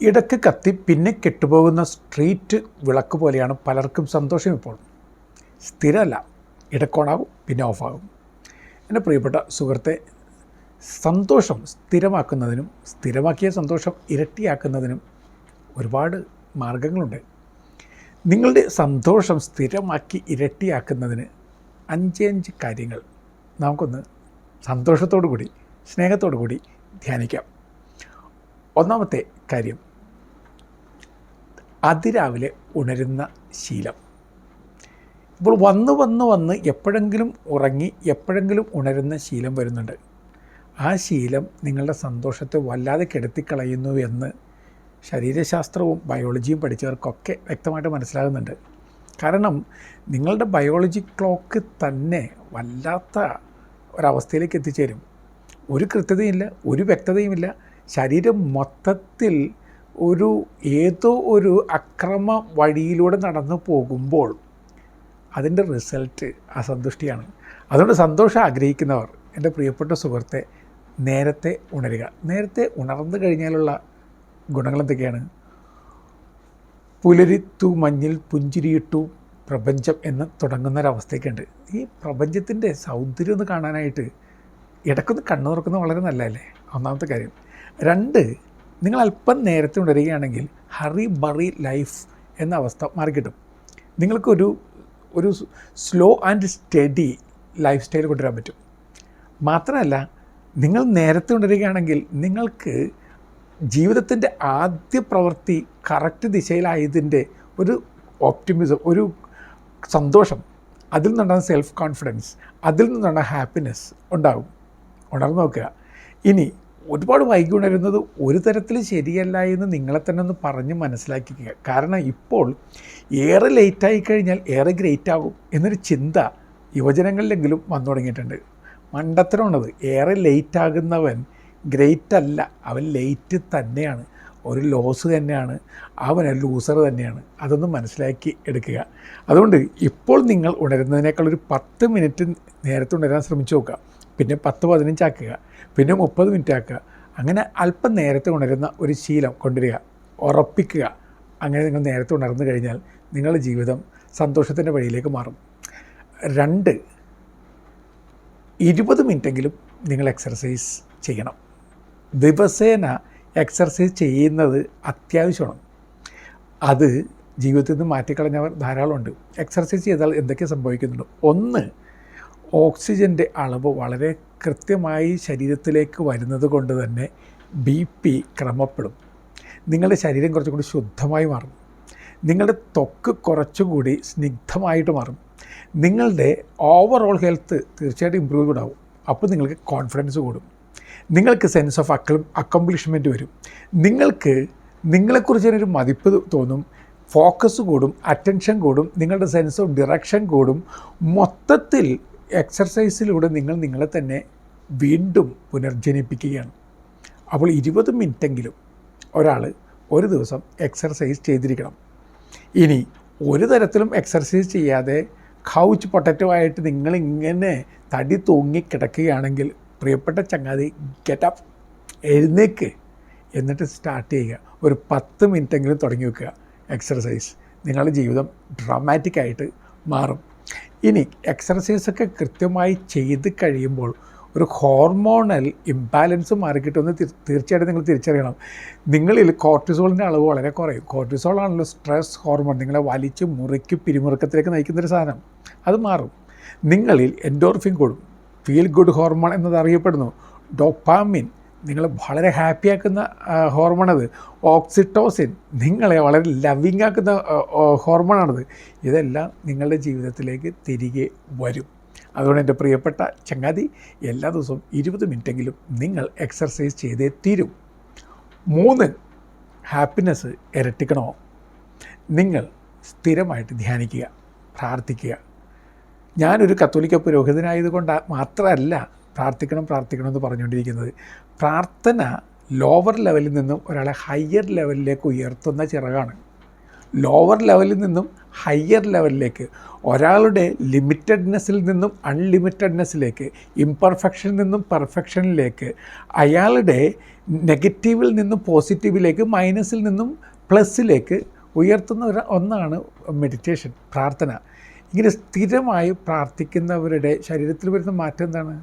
ഇടയ്ക്ക് കത്തി പിന്നെ കെട്ടുപോകുന്ന സ്ട്രീറ്റ് വിളക്ക് പോലെയാണ് പലർക്കും സന്തോഷം ഇപ്പോൾ. സ്ഥിരമല്ല, ഇടയ്ക്കോണാകും പിന്നെ ഓഫാകും. എൻ്റെ പ്രിയപ്പെട്ട സുഹൃത്തെ, സന്തോഷം സ്ഥിരമാക്കുന്നതിനും സ്ഥിരമാക്കിയ സന്തോഷം ഇരട്ടിയാക്കുന്നതിനും ഒരുപാട് മാർഗങ്ങളുണ്ട്. നിങ്ങളുടെ സന്തോഷം സ്ഥിരമാക്കി ഇരട്ടിയാക്കുന്നതിന് 5 കാര്യങ്ങൾ നമുക്കൊന്ന് സന്തോഷത്തോടു കൂടി സ്നേഹത്തോടു കൂടി ധ്യാനിക്കാം. ഒന്നാമത്തെ കാര്യം, അതിരാവിലെ ഉണരുന്ന ശീലം. ഇപ്പോൾ വന്ന് എപ്പോഴെങ്കിലും ഉറങ്ങി എപ്പോഴെങ്കിലും ഉണരുന്ന ശീലം വരുന്നുണ്ട്. ആ ശീലം നിങ്ങളുടെ സന്തോഷത്തെ വല്ലാതെ കെടുത്തിക്കളയുന്നു എന്ന് ശരീരശാസ്ത്രവും ബയോളജിയും പഠിച്ചവർക്കൊക്കെ വ്യക്തമായിട്ട് മനസ്സിലാകുന്നുണ്ട്. കാരണം നിങ്ങളുടെ ബയോളജി ക്ലോക്ക് തന്നെ വല്ലാത്ത ഒരവസ്ഥയിലേക്ക് എത്തിച്ചേരും. ഒരു കൃത്യതയില്ല, ഒരു വ്യക്തതയുമില്ല. ശരീരം മൊത്തത്തിൽ ഏതോ ഒരു അക്രമ വഴിയിലൂടെ നടന്നു പോകുമ്പോൾ അതിൻ്റെ റിസൾട്ട് അസന്തുഷ്ടിയാണ്. അതുകൊണ്ട് സന്തോഷം ആഗ്രഹിക്കുന്നവർ, എൻ്റെ പ്രിയപ്പെട്ട സുഹൃത്തെ, നേരത്തെ ഉണരുക. നേരത്തെ ഉണർന്നു കഴിഞ്ഞാലുള്ള ഗുണങ്ങൾ എന്തൊക്കെയാണ്? പുലരിത്തു മഞ്ഞിൽ പുഞ്ചിരിയിട്ടു പ്രപഞ്ചം എന്ന് തുടങ്ങുന്നൊരവസ്ഥയൊക്കെയുണ്ട്. ഈ പ്രപഞ്ചത്തിൻ്റെ സൗന്ദര്യം ഒന്ന് കാണാനായിട്ട് ഇടയ്ക്കൊന്ന് കണ്ണു തുറക്കുന്നത് വളരെ നല്ലതല്ലേ? ഒന്നാമത്തെ കാര്യം. 2, നിങ്ങൾ അല്പം നേരത്തെ ഉണരുകയാണെങ്കിൽ ഹറി ബറി ലൈഫ് എന്ന അവസ്ഥ മാറിക്കിട്ടും. നിങ്ങൾക്കൊരു slow and study life style കൊണ്ടുവരാൻ പറ്റും. മാത്രമല്ല, നിങ്ങൾ നേരത്തെ ഉണരുകയാണെങ്കിൽ നിങ്ങൾക്ക് ജീവിതത്തിൻ്റെ ആദ്യ പ്രവൃത്തി കറക്റ്റ് ദിശയിലായതിൻ്റെ ഒരു ഓപ്റ്റിമിസം, ഒരു സന്തോഷം, അതിൽ നിന്നുണ്ടാകുന്ന സെൽഫ് കോൺഫിഡൻസ്, അതിൽ നിന്നുള്ള ഹാപ്പിനെസ് ഉണ്ടാകും. ഉണർന്നു നോക്കുക. ഇനി ഒരുപാട് വൈകി ഉണരുന്നത് ഒരു തരത്തിൽ ശരിയല്ല എന്ന് നിങ്ങളെ തന്നെ ഒന്ന് പറഞ്ഞ് മനസ്സിലാക്കിക്കുക. കാരണം ഇപ്പോൾ ഏറെ ലേറ്റായി കഴിഞ്ഞാൽ ഏറെ ഗ്രേറ്റ് ആകും എന്നൊരു ചിന്ത യുവജനങ്ങളിലെങ്കിലും വന്നു തുടങ്ങിയിട്ടുണ്ട്. മണ്ടത്തരമാണത്. ഏറെ ലേറ്റ് ആകുന്നവൻ ഗ്രേറ്റ് അല്ല, അവൻ ലേറ്റ് തന്നെയാണ്, ഒരു ലോസ് തന്നെയാണ്, അവൻ ലൂസർ തന്നെയാണ്. അതൊന്ന് മനസ്സിലാക്കി എടുക്കുക. അതുകൊണ്ട് ഇപ്പോൾ നിങ്ങൾ ഉണരുന്നതിനേക്കാൾ ഒരു 10 മിനിറ്റ് നേരത്തെ ഉണരാൻ ശ്രമിച്ചു നോക്കുക. പിന്നെ 10-15 ആക്കുക, പിന്നെ 30 മിനിറ്റ് ആക്കുക. അങ്ങനെ അല്പം നേരത്തെ ഉണരുന്ന ഒരു ശീലം കൊണ്ടുവരിക, ഉറപ്പിക്കുക. അങ്ങനെ നിങ്ങൾ നേരത്തെ ഉണർന്നു കഴിഞ്ഞാൽ നിങ്ങളുടെ ജീവിതം സന്തോഷത്തിൻ്റെ വഴിയിലേക്ക് മാറും. 2, 20 മിനിറ്റെങ്കിലും നിങ്ങൾ എക്സർസൈസ് ചെയ്യണം. ദിവസേന എക്സർസൈസ് ചെയ്യുന്നത് അത്യാവശ്യമാണ്. അത് ജീവിതത്തിൽ നിന്ന് മാറ്റിക്കളഞ്ഞവർ ധാരാളമുണ്ട്. എക്സർസൈസ് ചെയ്താൽ എന്തൊക്കെ സംഭവിക്കുന്നുണ്ട്? 1, ഓക്സിജൻ്റെ അളവ് വളരെ കൃത്യമായി ശരീരത്തിലേക്ക് വരുന്നത് കൊണ്ട് തന്നെ BP ക്രമപ്പെടും. നിങ്ങളുടെ ശരീരം കുറച്ചുകൂടി ശുദ്ധമായി മാറും. നിങ്ങളുടെ ത്വക്ക് കുറച്ചുകൂടി സ്നിഗ്ധമായിട്ട് മാറും. നിങ്ങളുടെ ഓവറോൾ ഹെൽത്ത് തീർച്ചയായിട്ടും ഇമ്പ്രൂവ്ഡ് ആവും. അപ്പോൾ നിങ്ങൾക്ക് കോൺഫിഡൻസ് കൂടും. നിങ്ങൾക്ക് സെൻസ് ഓഫ് അക്കംപ്ലിഷ്മെൻറ്റ് വരും. നിങ്ങൾക്ക് നിങ്ങളെക്കുറിച്ചൊരു മതിപ്പ് തോന്നും. ഫോക്കസ് കൂടും, അറ്റൻഷൻ കൂടും, നിങ്ങളുടെ സെൻസ് ഓഫ് ഡിറക്ഷൻ കൂടും. മൊത്തത്തിൽ എക്സർസൈസിലൂടെ നിങ്ങൾ നിങ്ങളെ തന്നെ വീണ്ടും പുനർജനിപ്പിക്കുകയാണ്. അപ്പോൾ 20 മിനിറ്റെങ്കിലും ഒരാൾ ഒരു ദിവസം എക്സർസൈസ് ചെയ്തിരിക്കണം. ഇനി ഒരു തരത്തിലും എക്സർസൈസ് ചെയ്യാതെ കൗച്ച് പൊട്ടറ്റോ ആയിട്ട് നിങ്ങളിങ്ങനെ തടി തൂങ്ങി കിടക്കുകയാണെങ്കിൽ, പ്രിയപ്പെട്ട ചങ്ങാതി, ഗെറ്റപ്പ്, എഴുന്നേക്ക്. എന്നിട്ട് സ്റ്റാർട്ട് ചെയ്യുക. ഒരു 10 മിനിറ്റെങ്കിലും തുടങ്ങി വെക്കുക എക്സർസൈസ്. നിങ്ങളുടെ ജീവിതം ഡ്രാമാറ്റിക്കായിട്ട് മാറും. ഇനി എക്സർസൈസൊക്കെ കൃത്യമായി ചെയ്ത് കഴിയുമ്പോൾ ഒരു ഹോർമോണൽ ഇംബാലൻസ് മാറിക്കിട്ടുമെന്ന് തീർച്ചയായിട്ടും നിങ്ങൾ തിരിച്ചറിയണം. നിങ്ങളിൽ കോർട്ടിസോളിൻ്റെ അളവ് വളരെ കുറയും. കോർട്ടിസോളാണല്ലോ സ്ട്രെസ് ഹോർമോൺ, നിങ്ങളെ വലിച്ച് മുറിക്ക് പിരിമുറുക്കത്തിലേക്ക് നയിക്കുന്നൊരു സാധനം. അത് മാറും. നിങ്ങളിൽ എൻഡോർഫിൻ കൂടും. ഫീൽ ഗുഡ് ഹോർമോൺ എന്നത് അറിയപ്പെടുന്നു. ഡോപ്പാമിൻ, നിങ്ങളെ വളരെ ഹാപ്പിയാക്കുന്ന ഹോർമോണത്. ഓക്സിറ്റോസിൻ, നിങ്ങളെ വളരെ ലവിങ് ആക്കുന്ന ഹോർമോണാണത്. ഇതെല്ലാം നിങ്ങളുടെ ജീവിതത്തിലേക്ക് തിരികെ വരും. അതുകൊണ്ട് എൻ്റെ പ്രിയപ്പെട്ട ചങ്ങാതി, എല്ലാ ദിവസവും 20 മിനിറ്റെങ്കിലും നിങ്ങൾ എക്സർസൈസ് ചെയ്തേ തീരും. 3, ഹാപ്പിനെസ് ഇരട്ടിക്കണമോ? നിങ്ങൾ സ്ഥിരമായിട്ട് ധ്യാനിക്കുക, പ്രാർത്ഥിക്കുക. ഞാനൊരു കത്തോലിക്ക പുരോഹിതനായതുകൊണ്ട് മാത്രമല്ല പ്രാർത്ഥിക്കണം എന്ന് പറഞ്ഞുകൊണ്ടിരിക്കുന്നത്. പ്രാർത്ഥന ലോവർ ലെവലിൽ നിന്നും ഒരാളെ ഹയർ ലെവലിലേക്ക് ഉയർത്തുന്ന ചിറകാണ്. ലോവർ ലെവലിൽ നിന്നും ഹയർ ലെവലിലേക്ക്, ഒരാളുടെ ലിമിറ്റഡ്നെസ്സിൽ നിന്നും അൺലിമിറ്റഡ്നെസ്സിലേക്ക്, ഇംപെർഫെക്ഷനിൽ നിന്നും പെർഫെക്ഷനിലേക്ക്, അയാളുടെ നെഗറ്റീവിൽ നിന്നും പോസിറ്റീവിലേക്ക്, മൈനസിൽ നിന്നും പ്ലസ്സിലേക്ക് ഉയർത്തുന്ന ഒന്നാണ് മെഡിറ്റേഷൻ, പ്രാർത്ഥന. ഇങ്ങനെ സ്ഥിരമായി പ്രാർത്ഥിക്കുന്നവരുടെ ശരീരത്തിൽ വരുന്ന മാറ്റം എന്താണ്?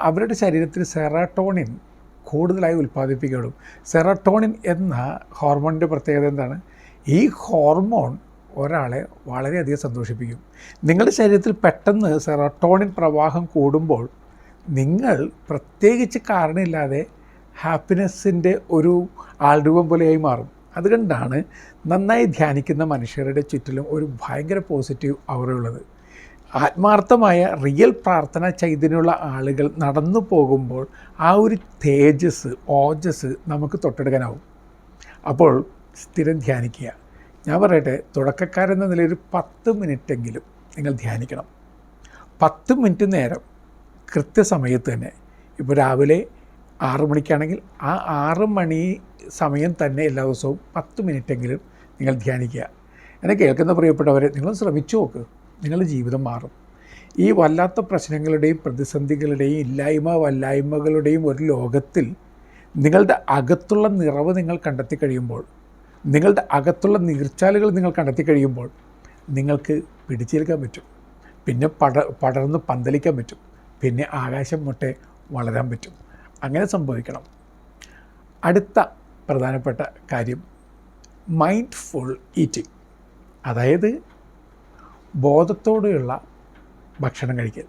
അവരുടെ ശരീരത്തിൽ സെറട്ടോണിൻ കൂടുതലായി ഉൽപ്പാദിപ്പിക്കപ്പെടും. സെറട്ടോണിൻ എന്ന ഹോർമോണിൻ്റെ പ്രത്യേകത എന്താണ്? ഈ ഹോർമോൺ ഒരാളെ വളരെയധികം സന്തോഷിപ്പിക്കും. നിങ്ങളുടെ ശരീരത്തിൽ പെട്ടെന്ന് സെറട്ടോണിൻ പ്രവാഹം കൂടുമ്പോൾ നിങ്ങൾ പ്രത്യേകിച്ച് കാരണമില്ലാതെ ഹാപ്പിനെസ്സിൻ്റെ ഒരു ആൾരൂപം പോലെയായി മാറും. അതുകൊണ്ടാണ് നന്നായി ധ്യാനിക്കുന്ന മനുഷ്യരുടെ ചുറ്റിലും ഒരു ഭയങ്കര പോസിറ്റീവ് ഔറയുള്ളത്. ആത്മാർത്ഥമായ റിയൽ പ്രാർത്ഥന ചൈതന്യമുള്ള ആളുകൾ നടന്നു പോകുമ്പോൾ ആ ഒരു തേജസ്, ഓജസ് നമുക്ക് തൊട്ടെടുക്കാനാവും. അപ്പോൾ സ്ഥിരം ധ്യാനിക്കുക. ഞാൻ പറയട്ടെ, തുടക്കക്കാരെന്ന നിലയിൽ 10 മിനിറ്റെങ്കിലും നിങ്ങൾ ധ്യാനിക്കണം. 10 മിനിറ്റ് നേരം കൃത്യസമയത്ത് തന്നെ. ഇപ്പോൾ രാവിലെ 6 മണിക്കാണെങ്കിൽ ആ 6 മണി സമയം തന്നെ എല്ലാ ദിവസവും 10 മിനിറ്റെങ്കിലും നിങ്ങൾ ധ്യാനിക്കുക. എന്നെ കേൾക്കുന്ന പ്രിയപ്പെട്ടവരെ, നിങ്ങൾ ശ്രമിച്ചു നോക്ക്, നിങ്ങളുടെ ജീവിതം മാറും. ഈ വല്ലാത്ത പ്രശ്നങ്ങളുടെയും പ്രതിസന്ധികളുടെയും വല്ലായ്മകളുടെയും ഒരു ലോകത്തിൽ നിങ്ങളുടെ അകത്തുള്ള നിറവ് നിങ്ങൾ കണ്ടെത്തി കഴിയുമ്പോൾ, നിങ്ങളുടെ അകത്തുള്ള നീർച്ചാലുകൾ നിങ്ങൾ കണ്ടെത്തി കഴിയുമ്പോൾ നിങ്ങൾക്ക് പിടിച്ചെടുക്കാൻ പറ്റും. പിന്നെ പടർന്ന് പന്തലിക്കാൻ പറ്റും. പിന്നെ ആകാശം മുട്ടെ വളരാൻ പറ്റും. അങ്ങനെ സംഭവിക്കണം. അടുത്ത പ്രധാനപ്പെട്ട കാര്യം മൈൻഡ്ഫുൾ ഈറ്റിംഗ്, അതായത് ബോധത്തോടെയുള്ള ഭക്ഷണം കഴിക്കൽ.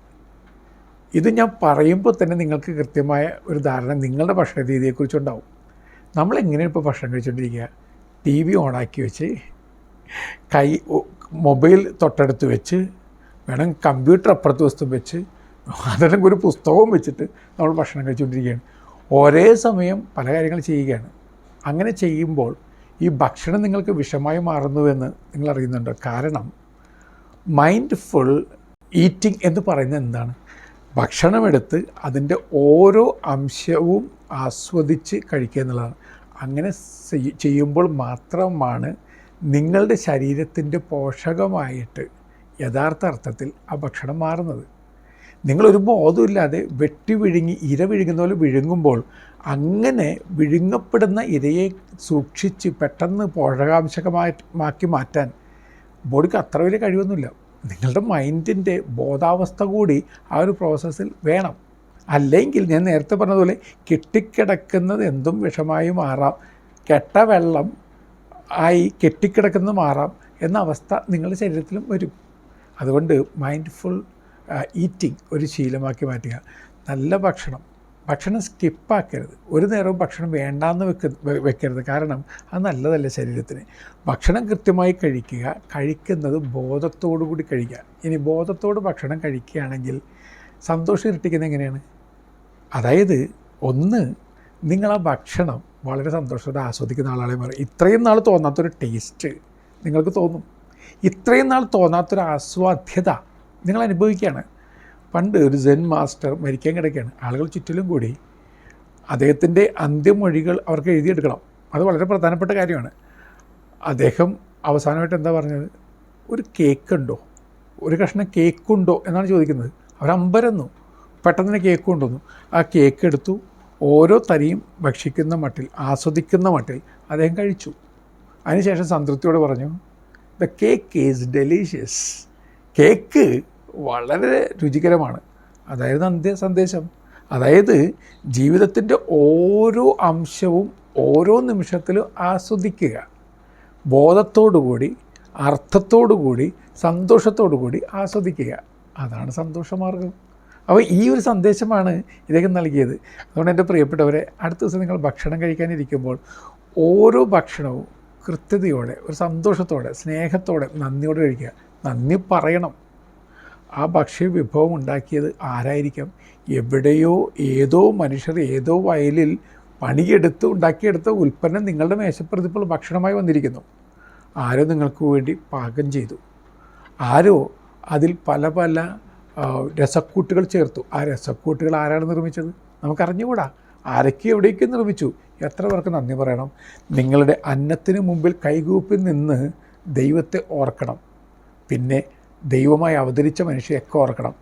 ഇത് ഞാൻ പറയുമ്പോൾ തന്നെ നിങ്ങൾക്ക് കൃത്യമായ ഒരു ധാരണ നിങ്ങളുടെ ഭക്ഷണ രീതിയെക്കുറിച്ചുണ്ടാവും. നമ്മളെങ്ങനെയാണ് ഇപ്പോൾ ഭക്ഷണം കഴിച്ചുകൊണ്ടിരിക്കുക? TV ഓണാക്കി വെച്ച്, മൊബൈൽ തൊട്ടടുത്ത് വെച്ച്, വേണം കമ്പ്യൂട്ടർ അപ്പുറത്ത് വസ്തു വെച്ച്, അതല്ലെങ്കിൽ ഒരു പുസ്തകവും വെച്ചിട്ട് നമ്മൾ ഭക്ഷണം കഴിച്ചുകൊണ്ടിരിക്കുകയാണ്. ഒരേ സമയം പല കാര്യങ്ങൾ ചെയ്യുകയാണ്. അങ്ങനെ ചെയ്യുമ്പോൾ ഈ ഭക്ഷണം നിങ്ങൾക്ക് വിഷമായി മാറുന്നുവെന്ന് നിങ്ങൾ അറിയുന്നുണ്ടോ? കാരണം മൈൻഡ്ഫുൾ ഈറ്റിംഗ് എന്ന് പറയുന്നത് എന്താണ്? ഭക്ഷണമെടുത്ത് അതിൻ്റെ ഓരോ അംശവും ആസ്വദിച്ച് കഴിക്കുക എന്നുള്ളതാണ്. അങ്ങനെ ചെയ്യുമ്പോൾ മാത്രമാണ് നിങ്ങളുടെ ശരീരത്തിൻ്റെ പോഷകമായിട്ട് യഥാർത്ഥ അർത്ഥത്തിൽ ആ ഭക്ഷണം മാറുന്നത്. നിങ്ങളൊരു ബോധമില്ലാതെ വെട്ടി വിഴുങ്ങി ഇര വിഴുങ്ങുന്ന പോലെ വിഴുങ്ങുമ്പോൾ അങ്ങനെ വിഴുങ്ങപ്പെടുന്ന ഇരയെ സൂക്ഷിച്ച് പെട്ടെന്ന് പോഷകാംശമാക്കി മാറ്റാൻ ബോഡിക്ക് അത്ര വലിയ കഴിവൊന്നുമില്ല. നിങ്ങളുടെ മൈൻഡിൻ്റെ ബോധാവസ്ഥ കൂടി ആ ഒരു പ്രോസസ്സിൽ വേണം. അല്ലെങ്കിൽ ഞാൻ നേരത്തെ പറഞ്ഞതുപോലെ കെട്ടിക്കിടക്കുന്നത് എന്തും വിഷമായി മാറാം, കെട്ട വെള്ളം ആയി കെട്ടിക്കിടക്കുന്നത് മാറാം എന്ന അവസ്ഥ നിങ്ങളുടെ ശരീരത്തിലും വരും. അതുകൊണ്ട് മൈൻഡ്ഫുൾ ഈറ്റിംഗ് ഒരു ശീലമാക്കി മാറ്റുക. നല്ല ഭക്ഷണം സ്കിപ്പാക്കരുത്. ഒരു നേരവും ഭക്ഷണം വേണ്ടാന്ന് വെക്കരുത്. കാരണം അത് നല്ലതല്ല ശരീരത്തിന്. ഭക്ഷണം കൃത്യമായി കഴിക്കുക, കഴിക്കുന്നത് ബോധത്തോടു കൂടി കഴിക്കുക. ഇനി ബോധത്തോട് ഭക്ഷണം കഴിക്കുകയാണെങ്കിൽ സന്തോഷം ഇരട്ടിക്കുന്നത് എങ്ങനെയാണ്? അതായത് ഒന്ന്, നിങ്ങൾ ആ ഭക്ഷണം വളരെ സന്തോഷത്തോടെ ആസ്വദിക്കുന്ന ആളാളെ മാറും. ഇത്രയും നാൾ തോന്നാത്തൊരു ടേസ്റ്റ് നിങ്ങൾക്ക് തോന്നും. ഇത്രയും നാൾ തോന്നാത്തൊരു ആസ്വാദ്യത നിങ്ങൾ അനുഭവിക്കുകയാണ്. പണ്ട് ഒരു സെൻ മാസ്റ്റർ മരിക്കാൻ കിടക്കുകയാണ്. ആളുകൾ ചുറ്റിലും കൂടി അദ്ദേഹത്തിൻ്റെ അന്ത്യമൊഴികൾ അവർക്ക് എഴുതിയെടുക്കണം. അത് വളരെ പ്രധാനപ്പെട്ട കാര്യമാണ്. അദ്ദേഹം അവസാനമായിട്ട് എന്താ പറഞ്ഞത്? ഒരു കേക്കുണ്ടോ, ഒരു കഷ്ണം കേക്കുണ്ടോ എന്നാണ് ചോദിക്കുന്നത്. അവരമ്പരന്നു. പെട്ടെന്ന് തന്നെ കേക്ക് കൊണ്ടുവന്നു. ആ കേക്ക് എടുത്തു, ഓരോ തരിയും ഭക്ഷിക്കുന്ന മട്ടിൽ, ആസ്വദിക്കുന്ന മട്ടിൽ അദ്ദേഹം കഴിച്ചു. അതിനുശേഷം സംതൃപ്തിയോട് പറഞ്ഞു, the cake is delicious. Cake വളരെ രുചികരമാണ്. അതായത് സന്ദേശം. അതായത് ജീവിതത്തിൻ്റെ ഓരോ അംശവും ഓരോ നിമിഷത്തിലും ആസ്വദിക്കുക. ബോധത്തോടുകൂടി, അർത്ഥത്തോടുകൂടി, സന്തോഷത്തോടുകൂടി ആസ്വദിക്കുക. അതാണ് സന്തോഷമാർഗം. അപ്പോൾ ഈ ഒരു സന്ദേശമാണ് ഇദ്ദേഹം നൽകിയത്. അതുകൊണ്ട് എൻ്റെ പ്രിയപ്പെട്ടവരെ, അടുത്ത ദിവസം നിങ്ങൾ ഭക്ഷണം കഴിക്കാനിരിക്കുമ്പോൾ ഓരോ ഭക്ഷണവും കൃത്യതയോടെ, ഒരു സന്തോഷത്തോടെ, സ്നേഹത്തോടെ, നന്ദിയോടെ കഴിക്കുക. നന്ദി പറയണം. ആ ഭക്ഷ്യ വിഭവം ഉണ്ടാക്കിയത് ആരായിരിക്കാം? എവിടെയോ ഏതോ മനുഷ്യർ ഏതോ വയലിൽ പണിയെടുത്ത് ഉണ്ടാക്കിയെടുത്ത ഉൽപ്പന്നം നിങ്ങളുടെ മേശപ്പുറത്ത് ഇപ്പോൾ ഭക്ഷണമായി വന്നിരിക്കുന്നു. ആരോ നിങ്ങൾക്ക് വേണ്ടി പാകം ചെയ്തു. ആരോ അതിൽ പല പല രസക്കൂട്ടുകൾ ചേർത്തു. ആ രസക്കൂട്ടുകൾ ആരാണ് നിർമ്മിച്ചത്? നമുക്കറിഞ്ഞുകൂടാ. ആരൊക്കെ എവിടേക്കും നിർമ്മിച്ചു. എത്ര പേർക്ക് നന്ദി പറയണം. നിങ്ങളുടെ അന്നത്തിന് മുമ്പിൽ കൈകൂപ്പി നിന്ന് ദൈവത്തെ ഓർക്കണം. പിന്നെ ദൈവമായി അവതരിച്ച മനുഷ്യരെയൊക്കെ ഓർക്കണം.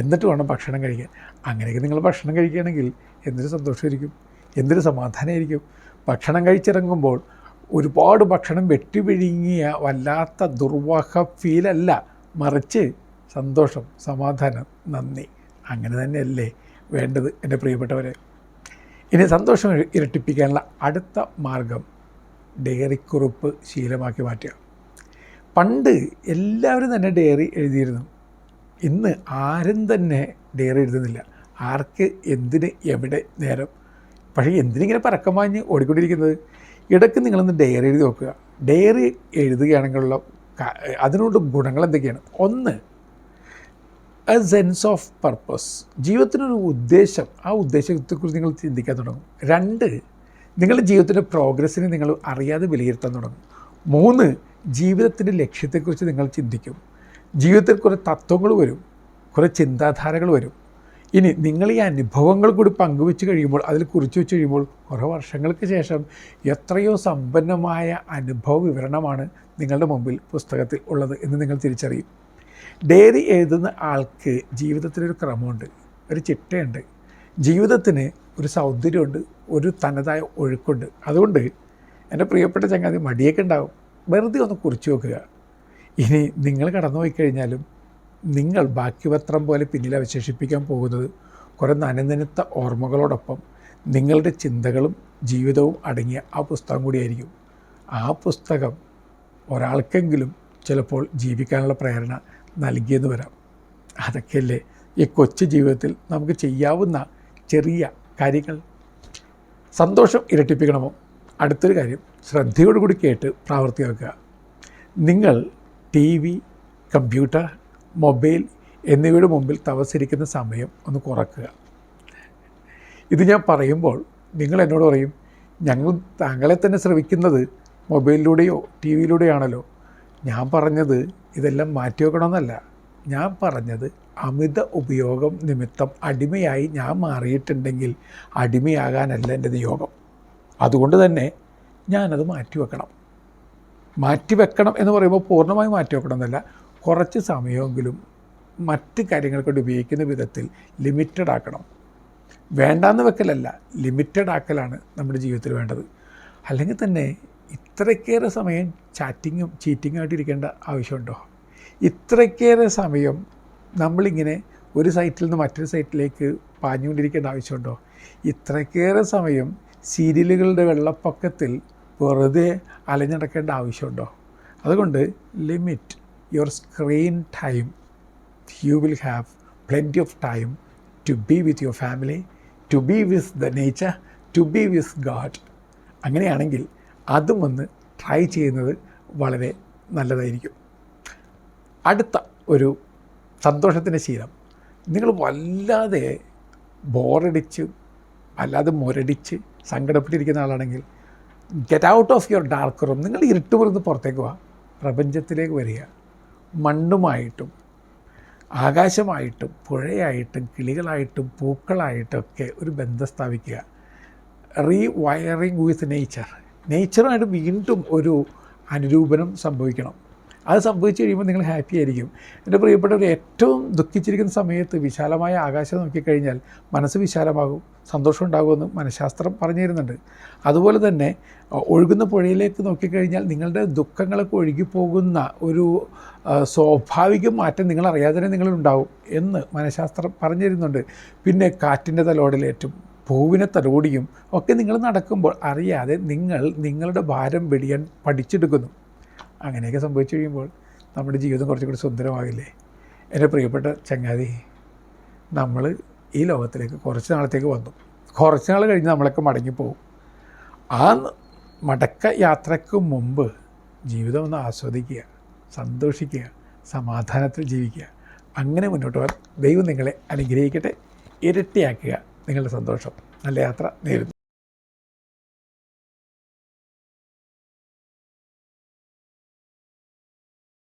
എന്നിട്ട് വേണം ഭക്ഷണം കഴിക്കാൻ. അങ്ങനെയൊക്കെ നിങ്ങൾ ഭക്ഷണം കഴിക്കുകയാണെങ്കിൽ എന്തൊരു സന്തോഷമായിരിക്കും, എന്തൊരു സമാധാനമായിരിക്കും. ഭക്ഷണം കഴിച്ചിറങ്ങുമ്പോൾ ഒരുപാട് ഭക്ഷണം വെട്ടിപിഴുങ്ങിയ വല്ലാത്ത ദുർവാഹ ഫീലല്ല, മറിച്ച് സന്തോഷം, സമാധാനം, നന്ദി. അങ്ങനെ തന്നെയല്ലേ വേണ്ടത് എൻ്റെ പ്രിയപ്പെട്ടവരെ. ഇനി സന്തോഷം ഇരട്ടിപ്പിക്കാനുള്ള അടുത്ത മാർഗം ഡയറിക്കുറിപ്പ് ശീലമാക്കി മാറ്റുക. പണ്ട് എല്ലാവരും തന്നെ ഡയറി എഴുതിയിരുന്നു. ഇന്ന് ആരും തന്നെ ഡയറി എഴുതുന്നില്ല. ആർക്ക്, എന്തിന്, എവിടെ നേരം. പക്ഷേ എന്തിനിങ്ങനെ പരക്കം വാങ്ങി ഓടിക്കൊണ്ടിരിക്കുന്നത്? ഇടയ്ക്ക് നിങ്ങളൊന്ന് ഡയറി എഴുതി നോക്കുക. ഡയറി എഴുതുകയാണെങ്കിലുള്ള അതിനോട് ഗുണങ്ങൾ എന്തൊക്കെയാണ്? ഒന്ന്, എ സെൻസ് ഓഫ് പർപ്പസ്. ജീവിതത്തിനൊരു ഉദ്ദേശം, ആ ഉദ്ദേശത്തെക്കുറിച്ച് നിങ്ങൾ ചിന്തിക്കാൻ തുടങ്ങും. രണ്ട്, നിങ്ങളുടെ ജീവിതത്തിൻ്റെ പ്രോഗ്രസ്സിനെ നിങ്ങൾ അറിയാതെ വിലയിരുത്താൻ തുടങ്ങും. മൂന്ന്, ജീവിതത്തിൻ്റെ ലക്ഷ്യത്തെക്കുറിച്ച് നിങ്ങൾ ചിന്തിക്കും. ജീവിതത്തിൽ കുറേ തത്വങ്ങൾ വരും, കുറേ ചിന്താധാരകൾ വരും. ഇനി നിങ്ങൾ ഈ അനുഭവങ്ങൾ കൂടി പങ്കുവെച്ച് കഴിയുമ്പോൾ, അതിൽ കുറിച്ച് വെച്ച് കഴിയുമ്പോൾ, കുറേ വർഷങ്ങൾക്ക് ശേഷം എത്രയോ സമ്പന്നമായ അനുഭവ വിവരണമാണ് നിങ്ങളുടെ മുമ്പിൽ പുസ്തകത്തിൽ ഉള്ളത് എന്ന് നിങ്ങൾ തിരിച്ചറിയും. ഡയറി എഴുതുന്ന ആൾക്ക് ജീവിതത്തിനൊരു ക്രമമുണ്ട്, ഒരു ചിട്ടയുണ്ട്. ജീവിതത്തിന് ഒരു സൗന്ദര്യമുണ്ട്, ഒരു തനതായ ഒഴുക്കുണ്ട്. അതുകൊണ്ട് എൻ്റെ പ്രിയപ്പെട്ട ചങ്ങാതി, മടിയൊക്കെ ഉണ്ടാവും, വെറുതെ ഒന്ന് കുറിച്ച് നോക്കുക. ഇനി നിങ്ങൾ കടന്നു പോയിക്കഴിഞ്ഞാലും നിങ്ങൾ ബാക്കിപത്രം പോലെ പിന്നിൽ അവശേഷിപ്പിക്കാൻ പോകുന്നത് കുറേ നനനനുത്ത ഓർമ്മകളോടൊപ്പം നിങ്ങളുടെ ചിന്തകളും ജീവിതവും അടങ്ങിയ ആ പുസ്തകം കൂടിയായിരിക്കും. ആ പുസ്തകം ഒരാൾക്കെങ്കിലും ചിലപ്പോൾ ജീവിക്കാനുള്ള പ്രേരണ നൽകിയെന്ന് വരാം. അതൊക്കെയല്ലേ ഈ കൊച്ചു ജീവിതത്തിൽ നമുക്ക് ചെയ്യാവുന്ന ചെറിയ കാര്യങ്ങൾ. സന്തോഷം ഇരട്ടിപ്പിക്കണമോ? അടുത്തൊരു കാര്യം ശ്രദ്ധയോടുകൂടി കേട്ട് പ്രാവർത്തികമാക്കുക. നിങ്ങൾ TV, കമ്പ്യൂട്ടർ, മൊബൈൽ എന്നിവയുടെ മുമ്പിൽ തപസ്സിരിക്കുന്ന സമയം ഒന്ന് കുറക്കുക. ഇത് ഞാൻ പറയുമ്പോൾ നിങ്ങൾ എന്നോട് പറയും, ഞങ്ങൾ താങ്കളെ തന്നെ ശ്രവിക്കുന്നത് മൊബൈലിലൂടെയോ TV-യിലൂടെയാണല്ലോ. ഞാൻ പറഞ്ഞത് ഇതെല്ലാം മാറ്റി വെക്കണമെന്നല്ല. ഞാൻ പറഞ്ഞത് അമിത ഉപയോഗം നിമിത്തം അടിമയായി ഞാൻ മാറിയിട്ടുണ്ടെങ്കിൽ അടിമയാകാനല്ല എൻ്റെ നിയോഗം. അതുകൊണ്ട് തന്നെ ഞാനത് മാറ്റിവെക്കണം. മാറ്റിവെക്കണം എന്ന് പറയുമ്പോൾ പൂർണ്ണമായി മാറ്റിവെക്കണം എന്നല്ല, കുറച്ച് സമയമെങ്കിലും മറ്റ് കാര്യങ്ങൾക്കൊണ്ട് ഉപയോഗിക്കുന്ന വിധത്തിൽ ലിമിറ്റഡ് ആക്കണം. വേണ്ടാന്ന് വെക്കലല്ല, ലിമിറ്റഡ് ആക്കലാണ് നമ്മുടെ ജീവിതത്തിൽ വേണ്ടത്. അല്ലെങ്കിൽ തന്നെ ഇത്രയ്ക്കേറെ സമയം ചീറ്റിങ്ങായിട്ടിരിക്കേണ്ട ആവശ്യമുണ്ടോ? ഇത്രയ്ക്കേറെ സമയം നമ്മളിങ്ങനെ ഒരു സൈറ്റിൽ നിന്ന് മറ്റൊരു സൈറ്റിലേക്ക് പാഞ്ഞുകൊണ്ടിരിക്കേണ്ട ആവശ്യമുണ്ടോ? ഇത്രയ്ക്കേറെ സമയം സീരിയലുകളുടെ വെള്ളപ്പൊക്കത്തിൽ വെറുതെ അലഞ്ഞടക്കേണ്ട ആവശ്യമുണ്ടോ? അതുകൊണ്ട് limit your screen time. You will have plenty of time to be with your family, to be with the nature, to be with God. അങ്ങനെയാണെങ്കിൽ അതും ഒന്ന് ട്രൈ ചെയ്യുന്നത് വളരെ നല്ലതായിരിക്കും. അടുത്ത ഒരു സന്തോഷത്തിൻ്റെ ശീലം, നിങ്ങൾ വല്ലാതെ ബോറടിച്ച് വല്ലാതെ മുരടിച്ച് സങ്കടപ്പെട്ടിരിക്കുന്ന ആളാണെങ്കിൽ get out of your dark room. നിങ്ങൾ ഇരുട്ടുപുറത്ത് പുറത്തേക്ക് പോവുക, പ്രപഞ്ചത്തിലേക്ക് വരിക. മണ്ണുമായിട്ടും ആകാശമായിട്ടും പുഴയായിട്ടും കിളികളായിട്ടും പൂക്കളായിട്ടൊക്കെ ഒരു ബന്ധം സ്ഥാപിക്കുക. റീവയറിങ് വിത്ത് നേച്ചറുമായിട്ട് വീണ്ടും ഒരു അനുരൂപനം സംഭവിക്കണം. അത് സംഭവിച്ചു കഴിയുമ്പോൾ നിങ്ങൾ ഹാപ്പി ആയിരിക്കും. എൻ്റെ പ്രിയപ്പെട്ടവർ, ഏറ്റവും ദുഃഖിച്ചിരിക്കുന്ന സമയത്ത് വിശാലമായ ആകാശം നോക്കിക്കഴിഞ്ഞാൽ മനസ്സ് വിശാലമാകും, സന്തോഷം ഉണ്ടാകുമെന്ന് മനഃശാസ്ത്രം പറഞ്ഞു തരുന്നുണ്ട്. അതുപോലെ തന്നെ ഒഴുകുന്ന പുഴയിലേക്ക് നോക്കിക്കഴിഞ്ഞാൽ നിങ്ങളുടെ ദുഃഖങ്ങളൊക്കെ ഒഴുകിപ്പോകുന്ന ഒരു സ്വാഭാവിക മാറ്റം നിങ്ങളറിയാതെ തന്നെ നിങ്ങളുണ്ടാവും എന്ന് മനഃശാസ്ത്രം പറഞ്ഞു തരുന്നുണ്ട്. പിന്നെ കാറ്റിൻ്റെ തലോടലേറ്റും പൂവിനെ തലോടിയും ഒക്കെ നിങ്ങൾ നടക്കുമ്പോൾ അറിയാതെ നിങ്ങൾ നിങ്ങളുടെ ഭാരം വെടിയാൻ പഠിച്ചെടുക്കുന്നു. അങ്ങനെയൊക്കെ സംഭവിച്ചു കഴിയുമ്പോൾ നമ്മുടെ ജീവിതം കുറച്ചുകൂടി സുന്ദരമാകില്ലേ? എൻ്റെ പ്രിയപ്പെട്ട ചങ്ങാതി, നമ്മൾ ഈ ലോകത്തിലേക്ക് കുറച്ച് നാളത്തേക്ക് വന്നു. കുറച്ച് നാൾ കഴിഞ്ഞ് നമ്മളൊക്കെ മടങ്ങിപ്പോവും. ആ മടക്ക യാത്രയ്ക്ക് മുമ്പ് ജീവിതം ഒന്ന് ആസ്വദിക്കുക, സന്തോഷിക്കുക, സമാധാനത്തിൽ ജീവിക്കുക. അങ്ങനെ മുന്നോട്ട് പോകാൻ ദൈവം നിങ്ങളെ അനുഗ്രഹിക്കട്ടെ. ഇരട്ടിയാക്കുക നിങ്ങളുടെ സന്തോഷം. നല്ല യാത്ര നേരുന്നു.